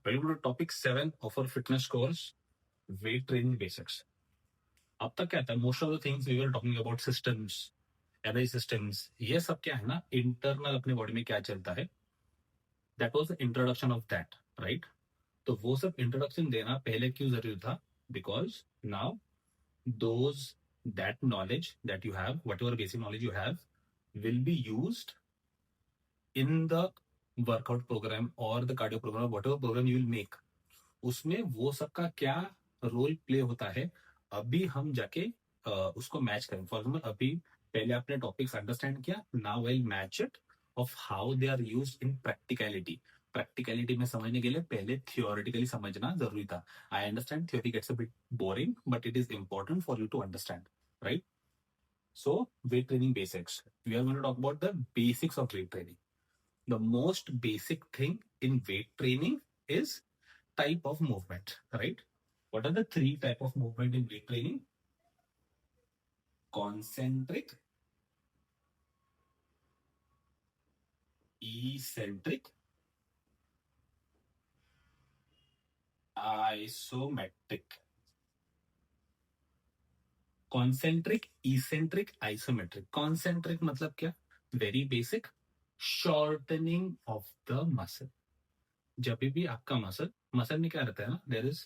Welcome to topic 7 of our fitness course, weight training basics. अब तक क्या था, most of the things we were talking about systems, energy systems, ये सब क्या है ना, इंटरनल अपने बॉडी में क्या चलता है, that was the introduction of that, right? तो वो सब इंट्रोडक्शन देना पहले क्यों जरूरी था? Because now those that knowledge that you have, what ever basic knowledge you have, will be used in the workout program or the cardio program, whatever program you will make, उसमें वो सबका क्या role play होता है, अभी हम जाके उसको मैच करें. फॉर एग्जाम्पल, अभी पहले आपने टॉपिक्स अंडरस्टैंड किया, now I match it of how they are used in practicality. Practicality में समझने के लिए पहले थियोरेटिकली समझना जरूरी था. I understand theory gets a bit boring, but it is important for you to understand, right? So, weight training basics. We are going to talk about the basics of weight training. The most basic thing in weight training is type of movement, right? What are the three type of movement in weight training? Concentric, eccentric, isometric. Concentric, eccentric, isometric. Concentric मतलब क्या? Very basic, shortening of the muscle. जब भी आपका muscle में क्या रहता है ना, there is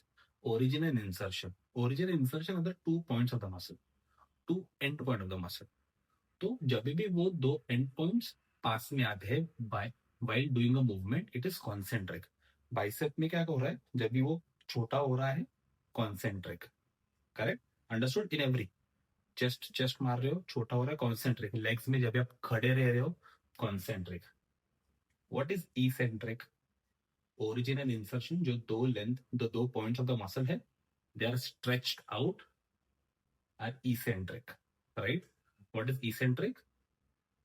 origin and insertion. Origin and insertion are the 2 points of the muscle, 2 end point of the muscle. तो जब भी वो 2 end points पास में आते हैं while doing a movement, it is concentric. Bicep में क्या हो रहा है, जब भी वो छोटा हो रहा है, concentric. Correct? Understood? In every chest मार रहे हो, छोटा हो रहा है, concentric. लेग्स में जब आप खड़े रह रहे हो, concentric. What is eccentric? Origin and insertion, जो दो पॉइंट्स ऑफ द मसल है, they are stretched out, are eccentric, right? What is eccentric?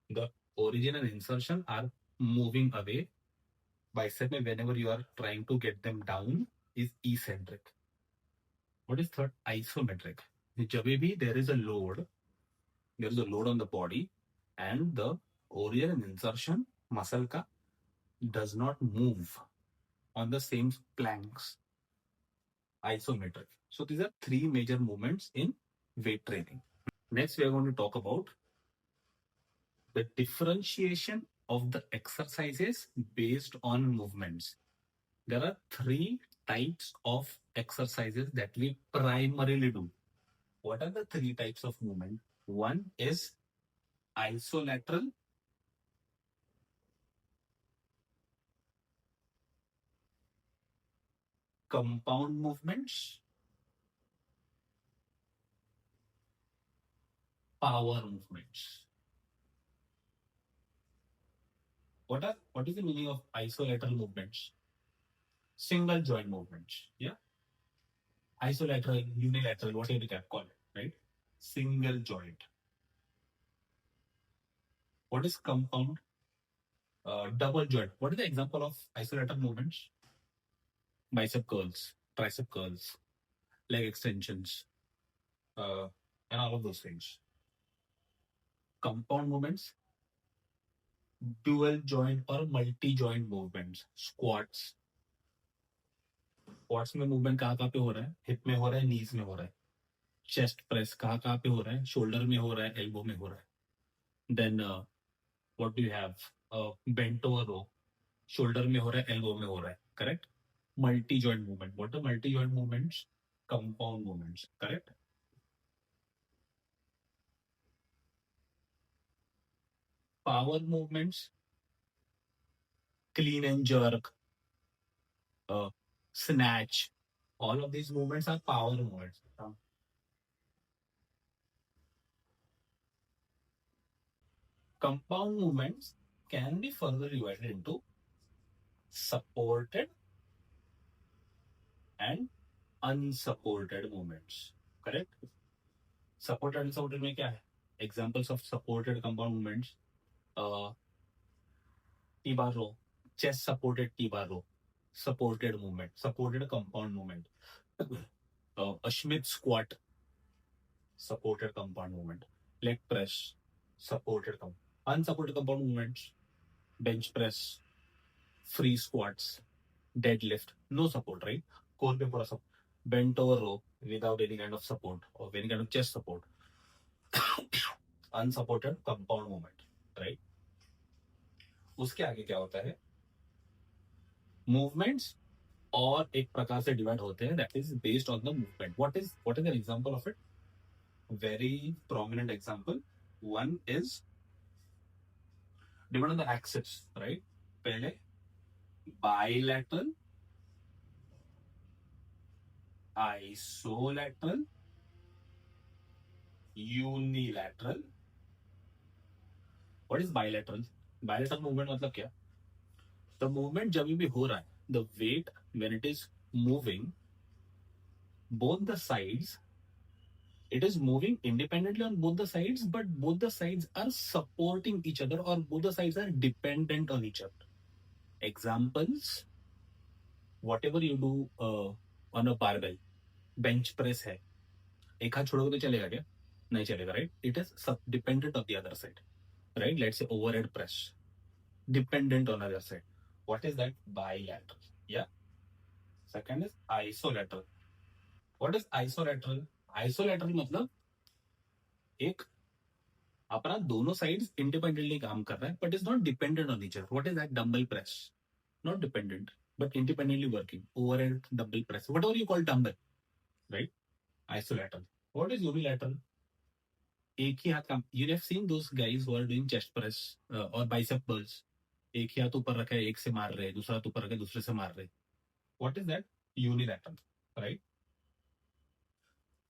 The origin and insertion are moving away. Bicep में whenever you are trying to get them down is eccentric. What is third? Isometric. जब भी there is a load on the body and the origin and insertion muscle का does not move on the same planks. Isometric. So these are three major movements in weight training. Next, we are going to talk about the differentiation of the exercises based on movements. There are three types of exercises that we primarily do. What are the three types of movement? One is isolateral, compound movements, power movements. What is the meaning of isolateral movements? Single joint movements. Yeah. Isolateral, unilateral, whatever you can call it, right? Single joint. What is compound? Double joint. What is the example of isolateral movements? Bicep curls, tricep curls, leg extensions, and all of those things. Compound movements, dual joint or multi joint movements, squats. Squats में movement कहाँ पे हो रहा है? Hip में हो रहा है, नीज में हो रहा है. चेस्ट प्रेस कहाँ पे हो रहा है? शोल्डर में हो रहा है, एल्बो में हो रहा है. Then what do you have? Bent over row, shoulder में हो रहा है, एल्बो में हो रहा है. Correct? Multi joint movement. What are multi joint movements? Compound movements. Correct? Power movements, clean and jerk, snatch, all of these movements are power movements. Compound movements can be further divided into supported and unsupported movements. Correct? Supported and unsupported में क्या है? Examples of supported compound movements: T-bar row, chest supported T-bar row, supported movement, supported compound movement. A Schmidt squat, supported compound movement. Leg press, supported compound. Unsupported compound movements: bench press, free squats, deadlift, no support, right? Core पे पूरा support. Bent over row without any kind of support or any kind of chest support. Unsupported compound movement, right? उसके आगे क्या होता है? Movements और एक प्रकार से डिवाइड होते हैं, that is based on the movement. What is an example of it? Very prominent example. One is depend on the axis, right? पहले bilateral, isolateral, unilateral. What is bilateral? Bilateral movement मतलब क्या? The movement जब भी हो रहा है, the weight when it is moving, both the sides, it is moving independently on both the sides, but both the sides are supporting each other or both the sides are dependent on each other. Examples, whatever you do on a barbell, bench press है, एक हाथ छोड़ोगे तो चलेगा क्या? नहीं चलेगा, right? It is dependent on the other side, right? Let's say overhead press, dependent on other side. What is that? Bilateral. Yeah. Second is isolateral. What is isolateral? Isolateral मतलब एक अपना दोनों साइड्स इंडिपेंडेंटली काम कर रहा है but is not dependent on each other. What is that? Dumbbell press, not dependent but independently working. Overhead dumbbell press, whatever you call dumbbell, right? Isolateral. What is unilateral? एक ही हाथ काम. You have seen those guys who are doing chest press और bicep curls. एक ही हाथ ऊपर रखा है, एक से मार रहे, दूसरा हाथ ऊपर रखा है, दूसरे से मार रहे. What is that? Unilateral, right?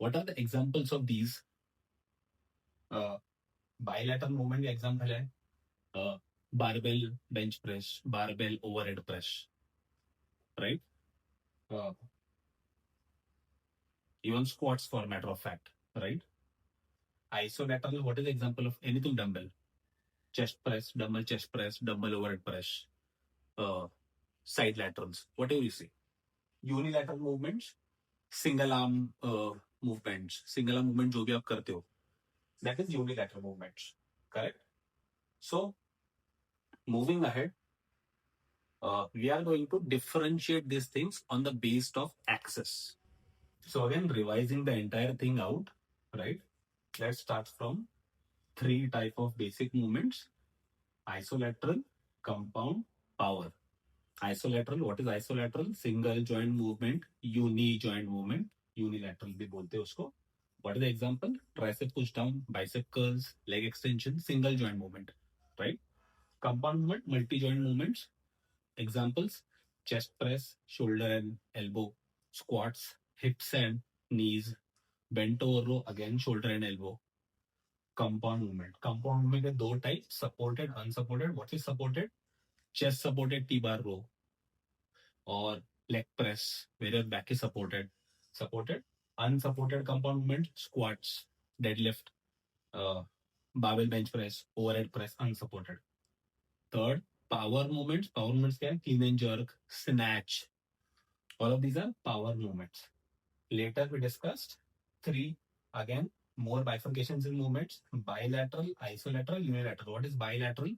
What are the examples of these? Bilateral movement का एग्जांपल है barbell bench press, barbell overhead press, right? Uh, Even squats for matter of fact, right? Isolateral, what is the example of anything dumbbell? Chest press, dumbbell overhead press, side laterals, whatever you see. Unilateral movements, single arm movements, single arm movement जो भी आप करते हो, that is unilateral movements, correct? So, moving ahead, we are going to differentiate these things on the base of axis. So again, revising the entire thing out, right? Let's start from three type of basic movements: isolateral, compound, power. Isolateral, what is isolateral? Single joint movement, uni joint movement, unilateral भी बोलते हैं उसको. What is the example? Tricep push down, bicep curls, leg extension, single joint movement, right? Compound movement, multi joint movements. Examples: chest press, shoulder and elbow, squats, hips and knees, bent over row, again shoulder and elbow. Compound movement. Compound movement के दो type, supported, unsupported. What is supported? Chest supported T-bar row or leg press where your back is supported. Supported. Unsupported compound movement, squats, deadlift, barbell bench press, overhead press, unsupported. Third, power movements. Power movements क्या है? Clean and jerk, snatch. All of these are power movements. Later we discussed three, again, more bifurcations in movements: bilateral, isolateral, unilateral. What is bilateral?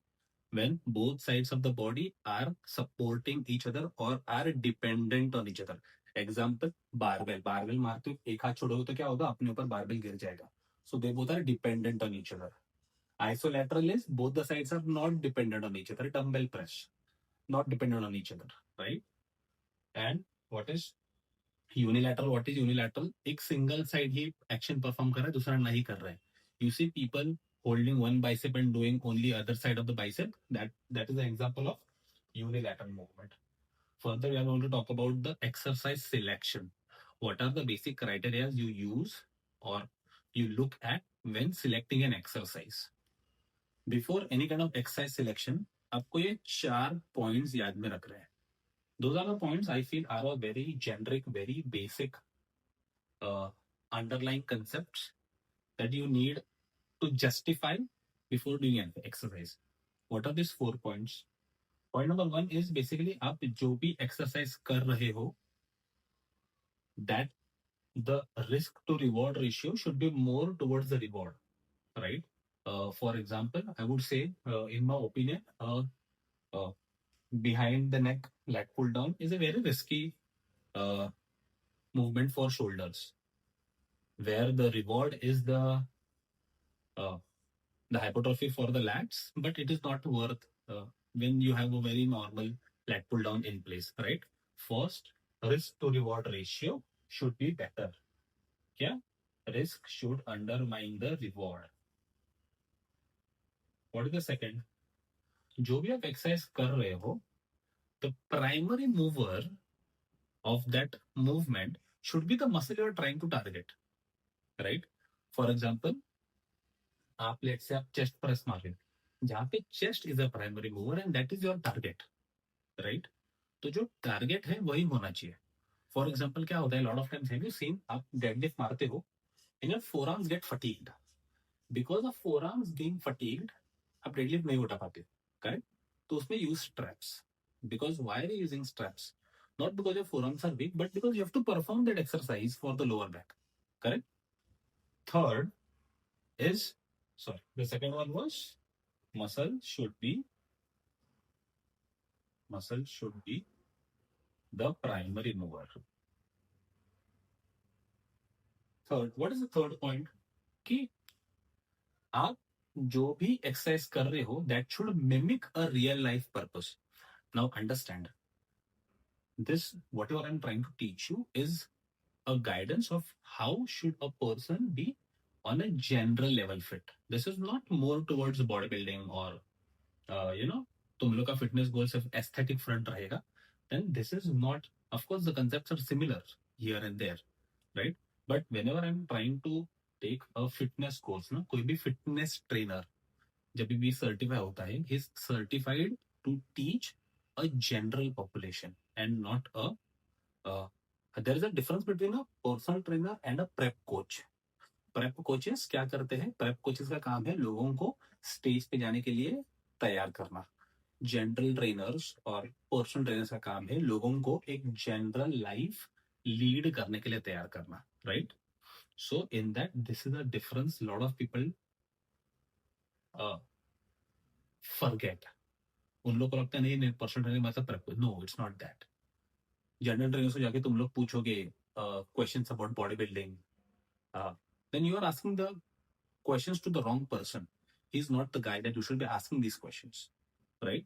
When both sides of the body are supporting each other or are dependent on each other. Example, barbell. Barbell मारते हो, एक हाथ छोड़ोगे तो क्या होगा? अपने ऊपर barbell गिर जाएगा. So they both are dependent on each other. Isolateral is both the sides are not dependent on each other. Dumbbell press, not dependent on each other, right? And what is unilateral? What is unilateral? एक single side ही action perform कर रहा है, दूसरा नहीं कर रहा है. You see people holding one bicep and doing only other side of the bicep. That is an example of unilateral movement. Further, we are going to talk about the exercise selection. What are the basic criteria you use or you look at when selecting an exercise? Before any kind of exercise selection, आपको ये 4 points याद में रख रहे हैं. Those are the points I feel are a very generic, very basic underlying concepts that you need to justify before doing an exercise. What are these 4 points? Point number 1 is basically आप जो भी exercise कर रहे हो, that the risk to reward ratio should be more towards the reward, right? For example, I would say, in my opinion, behind the neck, lat pull down is a very risky uh, movement for shoulders, where the reward is uh, the hypertrophy for the lats, but it is not worth when you have a very normal lat pull down in place, right? First, risk to reward ratio should be better. Yeah, risk should undermine the reward. What is the second? जो भी आप exercise कर रहे हो, the primary mover of that movement should be the muscle you are trying to target, right? For example, आप let say आप chest press मार रहे हो, जहाँ पे chest is a primary mover and that is your target, right? तो जो target है वही होना चाहिए. फॉर एग्जाम्पल क्या होता है, lot of times have you seen, आप डेडलिफ्ट मारते हो and your forearms get fatigued. Because of forearms being fatigued आप डेडलिफ्ट नहीं उठा पाते, करेक्ट? तो उसमें use straps. Because why are using straps? Not because your forearms are weak, but because you have to perform that exercise for the lower back, correct? Third is, sorry, the second one was muscle should be the primary mover. Third, what is the third point? कि आप जो भी exercise कर रहे हो that should mimic a real life purpose. Now understand, this whatever I'm trying to teach you is a guidance of how should a person be on a general level fit. This is not more towards bodybuilding or तुम लोग का fitness goal सिर्फ aesthetic front रहेगा, then this is not, of course the concepts are similar here and there, right? But whenever I'm trying to take a fitness course ना, कोई भी fitness trainer जब भी सर्टिफाई होता है, he is certified to teach a general population and not a uh, there is a difference between a personal trainer and a prep coach. Prep coaches क्या करते हैं? प्रेप कोचेस का काम है लोगों को स्टेज पे जाने के लिए तैयार करना. जनरल ट्रेनर्स और पर्सनल ट्रेनर्स का काम है लोगों को एक जनरल लाइफ लीड करने के लिए तैयार करना, right? So in that this is a difference lot of people forget. उन लोग को लगता है नहीं पर्सनल ट्रेनिंग मतलब prep. No, it's not that. General trainer से जाके तुम लोग पूछोगे questions about body building, then you are asking the questions to the wrong person. He's not the guy that you should be asking these questions, right?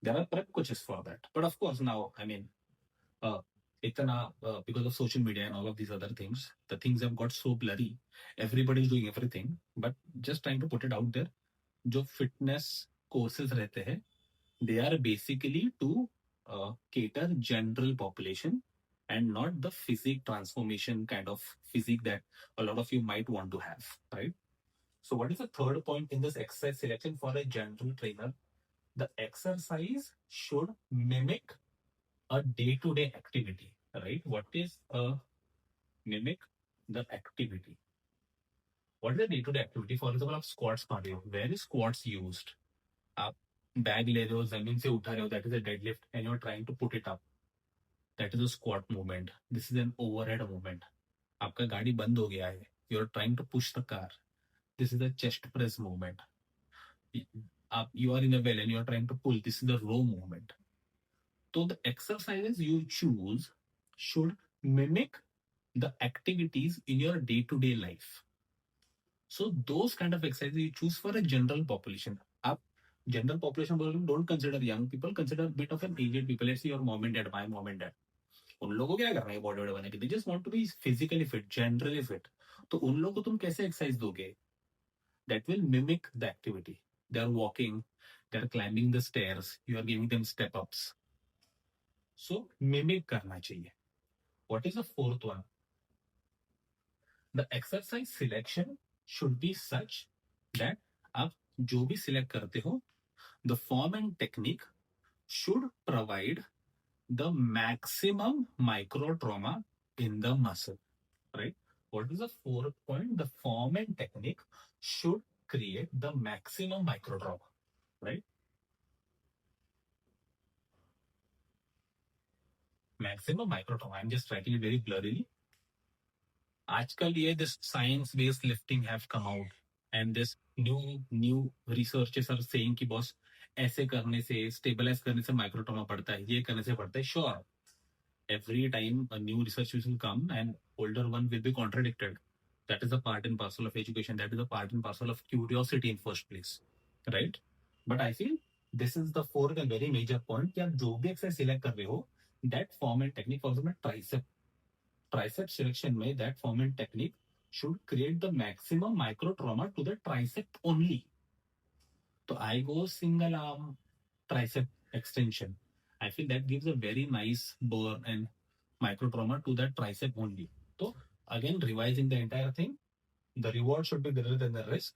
There are prep coaches for that, but of course now, I mean, itna because of social media and all of these other things, the things have got so blurry. Everybody is doing everything, but just trying to put it out there. जो fitness courses रहते हैं, they are basically to cater general population and not the physique transformation kind of physique that a lot of you might want to have, right? So what is the third point in this exercise selection for a general trainer? The exercise should mimic a day-to-day activity, right? What is a mimic the activity? What is the day-to-day activity? For example, आप squats मार रहे हो. Where is squats used? आप bag ले रहे हो, जमीन से उठा रहे हो, that is a deadlift, and you're trying to put it up. That is a squat movement. This is an overhead movement. आपका गाड़ी बंद हो गया है. You're trying to push the car. This is a chest press movement. You are in a well and you are trying to pull. This is the row movement. So the exercises you choose should mimic the activities in your day-to-day life. So those kind of exercises you choose for a general population. Up general population don't consider young people, consider a bit of an aged people. Let's say your mom and dad, my mom and dad. उन लोगों को क्या करना है body बनाने के लिए? Just want to be physically fit, generally fit. तो उन लोगों को तुम कैसे एक्सरसाइज दोगे? That will mimic the activity. They are walking, they are climbing the stairs, you are giving them step ups. So mimic करना चाहिए. What is the fourth one? The exercise selection should be such that आप जो भी select करते हो, the form and technique should provide the maximum micro trauma in the muscle, right? What is the fourth point? The form and technique should create the maximum micro trauma, right? Maximum micro trauma. I'm just writing it very blurrily. आजकल ये this science based lifting have come out and this new researchers are saying कि boss ऐसे करने से, stabilise करने से माइक्रोट्रोमा पड़ता है, ये करने से पड़ता है, sure. Every time a new research will come and older one will be contradicted. That is a part and parcel of education. That is a part and parcel of curiosity in first place, right? But I feel this is the fourth and very major point कि आप जो भी exercise select कर रहे हो, that form and technique, for example tricep selection में that form and technique should create the maximum micro trauma to the tricep only. So I go single arm tricep extension. I feel that gives a very nice burn and micro trauma to that tricep only. So again, revising the entire thing, the reward should be greater than the risk.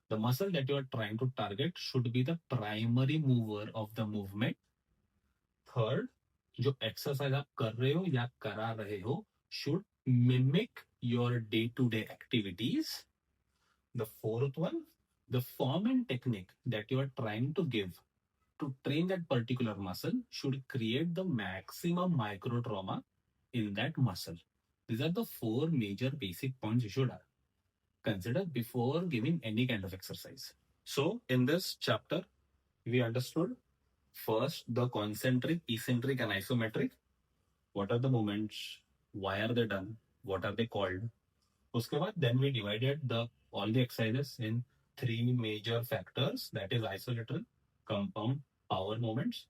The muscle that you are trying to target should be the primary mover of the movement. Third, जो exercise आप कर रहे हो या करा रहे हो should mimic your day-to-day activities. The fourth one, the form and technique that you are trying to give to train that particular muscle should create the maximum micro trauma in that muscle. These are the four major basic points you should consider before giving any kind of exercise. So, in this chapter, we understood first the concentric, eccentric, and isometric. What are the movements? Why are they done? What are they called? उसके बाद then we divided the all the exercises in three major factors, that is isolateral, compound, power moments.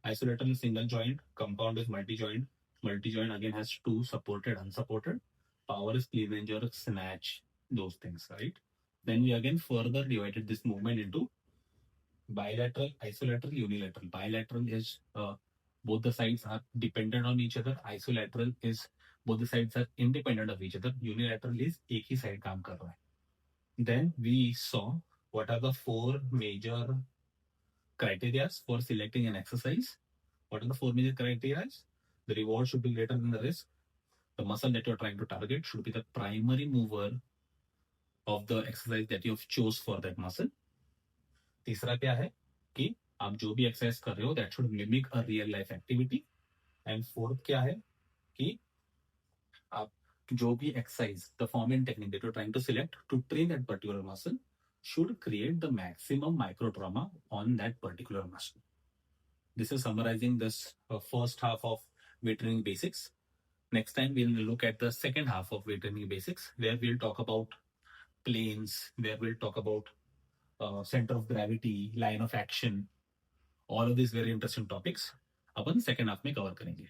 Isolateral is single joint, compound is multi-joint. Multi-joint again has two, supported, unsupported. Power is clean and jerk, snatch, those things, right? Then we again further divided this movement into bilateral, isolateral, unilateral. Bilateral is both the sides are dependent on each other. Isolateral is both the sides are independent of each other. Unilateral is एक ही side काम कर रहा है. Then we saw what are the four major criteria for selecting an exercise. What are the four major criteria? The reward should be greater than the risk. The muscle that you're trying to target should be the primary mover of the exercise that you've chose for that muscle. तीसरा क्या है कि आप जो भी exercise कर रहे हो that should mimic a real life activity. And fourth क्या है कि आप जो भी exercise, the form and technique that you're trying to select to train that particular muscle should create the maximum micro trauma on that particular muscle. This is summarizing this first half of weight training basics. Next time we'll look at the second half of weight training basics, where we'll talk about planes, where we'll talk about center of gravity, line of action, all of these very interesting topics upon second half में cover करेंगे.